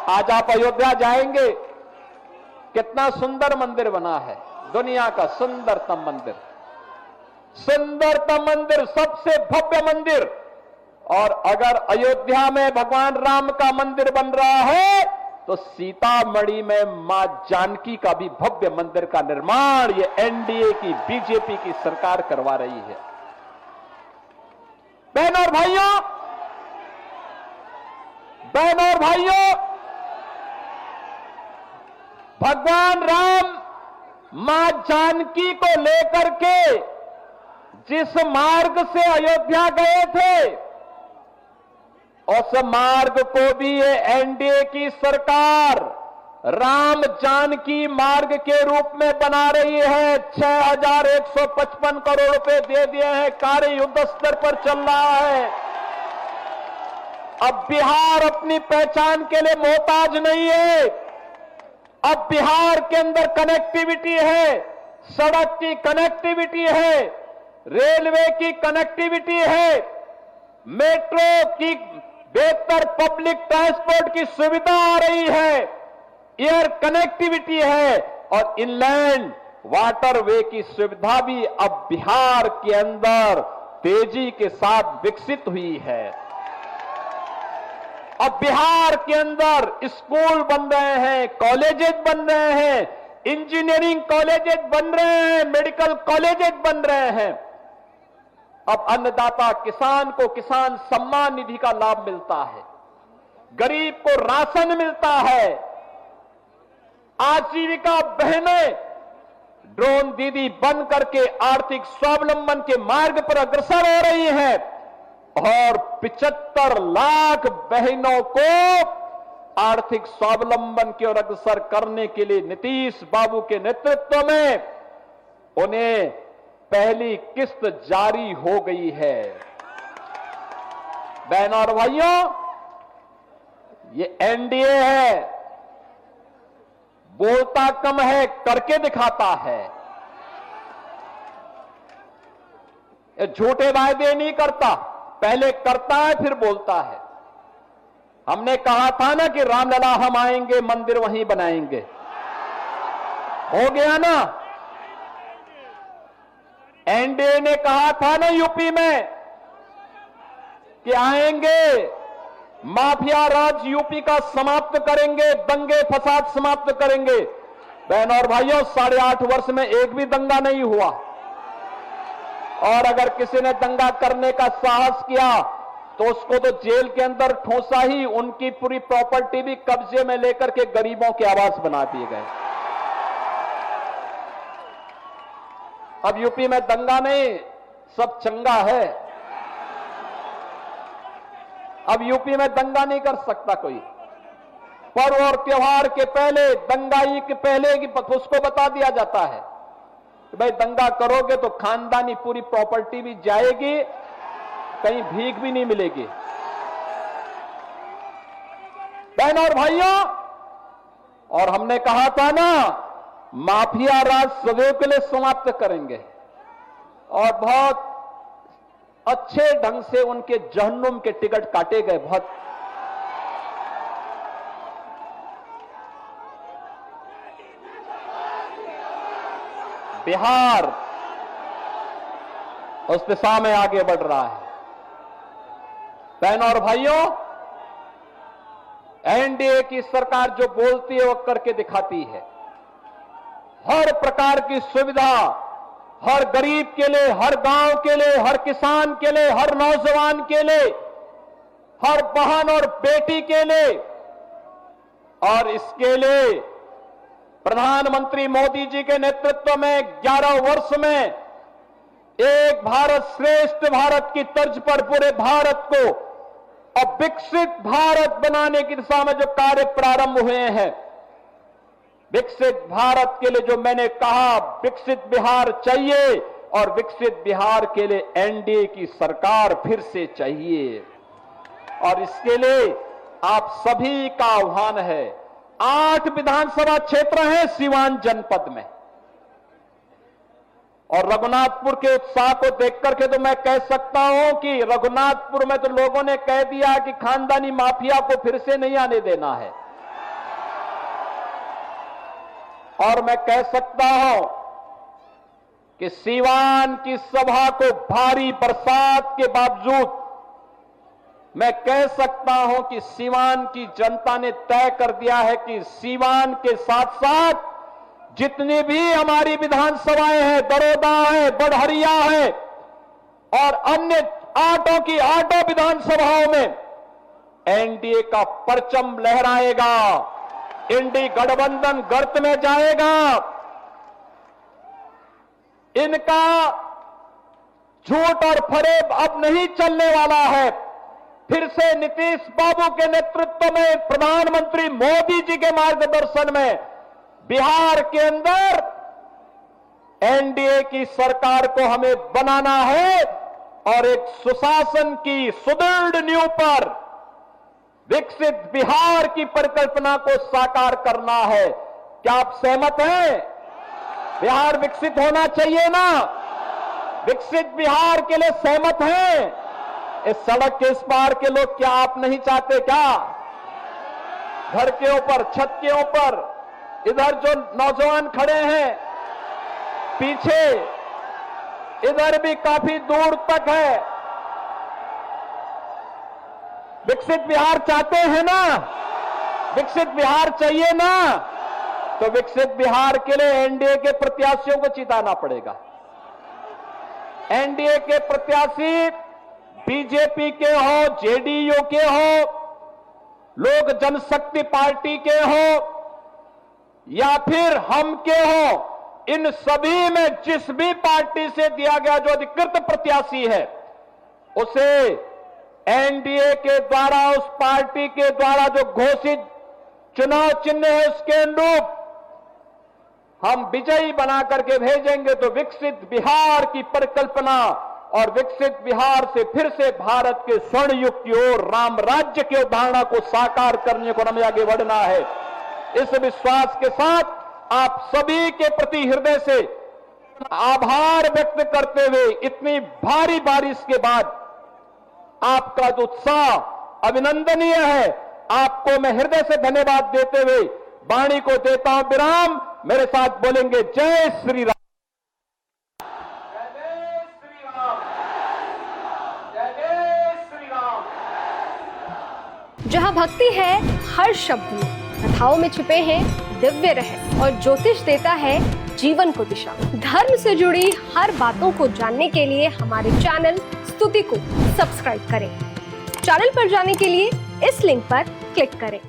आज आप अयोध्या जाएंगे, कितना सुंदर मंदिर बना है, दुनिया का सुंदरतम मंदिर, सुंदरतम मंदिर, सबसे भव्य मंदिर। और अगर अयोध्या में भगवान राम का मंदिर बन रहा है तो सीतामढ़ी में मां जानकी का भी भव्य मंदिर का निर्माण ये एनडीए की, बीजेपी की सरकार करवा रही है। बहनों और भाइयों, बहनों और भाइयों, भगवान राम मां जानकी को लेकर के जिस मार्ग से अयोध्या गए थे, उस मार्ग को भी ये एनडीए की सरकार राम जानकी मार्ग के रूप में बना रही है। 6155 करोड़ रुपए दे दिए हैं, कार्य युद्ध स्तर पर चल रहा है। अब बिहार अपनी पहचान के लिए मोहताज नहीं है। अब बिहार के अंदर कनेक्टिविटी है, सड़क की कनेक्टिविटी है, रेलवे की कनेक्टिविटी है, मेट्रो की बेहतर पब्लिक ट्रांसपोर्ट की सुविधा आ रही है, एयर कनेक्टिविटी है और इनलैंड वाटरवे की सुविधा भी अब बिहार के अंदर तेजी के साथ विकसित हुई है। अब बिहार के अंदर स्कूल बन रहे हैं, कॉलेजेस बन रहे हैं, इंजीनियरिंग कॉलेजेस बन रहे हैं, मेडिकल कॉलेजेस बन रहे हैं। अब अन्नदाता किसान को किसान सम्मान निधि का लाभ मिलता है, गरीब को राशन मिलता है, आजीविका बहनें ड्रोन दीदी बन करके आर्थिक स्वावलंबन के मार्ग पर अग्रसर हो रही हैं और 75 लाख बहनों को आर्थिक स्वावलंबन की ओर अग्रसर करने के लिए नीतीश बाबू के नेतृत्व में उन्हें पहली किस्त जारी हो गई है। बहनों और भाइयों, ये एनडीए है, बोलता कम है, करके दिखाता है। ये झूठे वायदे नहीं करता, पहले करता है फिर बोलता है। हमने कहा था ना कि रामलला हम आएंगे, मंदिर वहीं बनाएंगे, हो गया ना। एनडीए ने कहा था ना यूपी में कि आएंगे, माफिया राज यूपी का समाप्त करेंगे, दंगे फसाद समाप्त करेंगे। बहनों और भाइयों, 8.5 वर्ष में एक भी दंगा नहीं हुआ और अगर किसी ने दंगा करने का साहस किया तो उसको तो जेल के अंदर ठोसा ही, उनकी पूरी प्रॉपर्टी भी कब्जे में लेकर के गरीबों के आवास बना दिए गए। अब यूपी में दंगा नहीं, सब चंगा है। अब यूपी में दंगा नहीं कर सकता कोई। पर्व और त्योहार के पहले, दंगाई के पहले की उसको बता दिया जाता है कि भाई दंगा करोगे तो खानदानी पूरी प्रॉपर्टी भी जाएगी, कहीं भीख भी नहीं मिलेगी। बहनों और भाइयों, और हमने कहा था ना माफिया राज सदैव के लिए समाप्त करेंगे और बहुत अच्छे ढंग से उनके जहन्नुम के टिकट काटे गए। बहुत बिहार उस दिशा में आगे बढ़ रहा है। बहनों और भाइयों, एनडीए की सरकार जो बोलती है वो करके दिखाती है। हर प्रकार की सुविधा हर गरीब के लिए, हर गांव के लिए, हर किसान के लिए, हर नौजवान के लिए, हर बहन और बेटी के लिए। और इसके लिए प्रधानमंत्री मोदी जी के नेतृत्व में 11 वर्ष में एक भारत श्रेष्ठ भारत की तर्ज पर पूरे भारत को अब विकसित भारत बनाने की दिशा में जो कार्य प्रारंभ हुए हैं, विकसित भारत के लिए जो मैंने कहा विकसित बिहार चाहिए और विकसित बिहार के लिए एनडीए की सरकार फिर से चाहिए। और इसके लिए आप सभी का आह्वान है। 8 विधानसभा क्षेत्र हैं सीवान जनपद में और रघुनाथपुर के उत्साह को देख करके तो मैं कह सकता हूं कि रघुनाथपुर में तो लोगों ने कह दिया कि खानदानी माफिया को फिर से नहीं आने देना है। और मैं कह सकता हूं कि सीवान की सभा को भारी बरसात के बावजूद मैं कह सकता हूं कि सीवान की जनता ने तय कर दिया है कि सीवान के साथ साथ जितनी भी हमारी विधानसभाएं हैं, बड़ौदा है, बढ़हरिया है और अन्य 8 विधानसभाओं में एनडीए का परचम लहराएगा, इंडी गठबंधन गर्त में जाएगा। इनका झूठ और फरेब अब नहीं चलने वाला है। फिर से नीतीश बाबू के नेतृत्व में, प्रधानमंत्री मोदी जी के मार्गदर्शन में बिहार के अंदर एनडीए की सरकार को हमें बनाना है और एक सुशासन की सुदृढ़ नींव पर विकसित बिहार की परिकल्पना को साकार करना है। क्या आप सहमत हैं? बिहार विकसित होना चाहिए ना? विकसित बिहार के लिए सहमत हैं? इस सड़क के इस पार के लोग क्या आप नहीं चाहते क्या? घर के ऊपर, छत के ऊपर, इधर जो नौजवान खड़े हैं पीछे, इधर भी काफी दूर तक है। विकसित बिहार चाहते हैं ना? विकसित बिहार चाहिए ना? तो विकसित बिहार के लिए एनडीए के प्रत्याशियों को जिताना पड़ेगा। एनडीए के प्रत्याशी बीजेपी के हो, जेडीयू के हो, लोक जनशक्ति पार्टी के हो या फिर हम के हो, इन सभी में जिस भी पार्टी से दिया गया जो अधिकृत प्रत्याशी है उसे एनडीए के द्वारा, उस पार्टी के द्वारा जो घोषित चुनाव चिन्ह है उसके अनुरूप हम विजयी बना करके भेजेंगे। तो विकसित बिहार की परिकल्पना और विकसित बिहार से फिर से भारत के स्वर्ण युग की ओर, राम राज्य की अवधारणा को साकार करने को हमें आगे बढ़ना है। इस विश्वास के साथ आप सभी के प्रति हृदय से आभार व्यक्त करते हुए इतनी भारी बारिश के बाद आपका जो उत्साह अभिनंदनीय है, आपको मैं हृदय से धन्यवाद देते हुए वाणी को देता हूं विराम। मेरे साथ बोलेंगे जय श्री राम। जहाँ भक्ति है हर शब्द में, कथाओं में छुपे हैं दिव्य रहस्य और ज्योतिष देता है जीवन को दिशा। धर्म से जुड़ी हर बातों को जानने के लिए हमारे चैनल स्तुति को सब्सक्राइब करें। चैनल पर जाने के लिए इस लिंक पर क्लिक करें।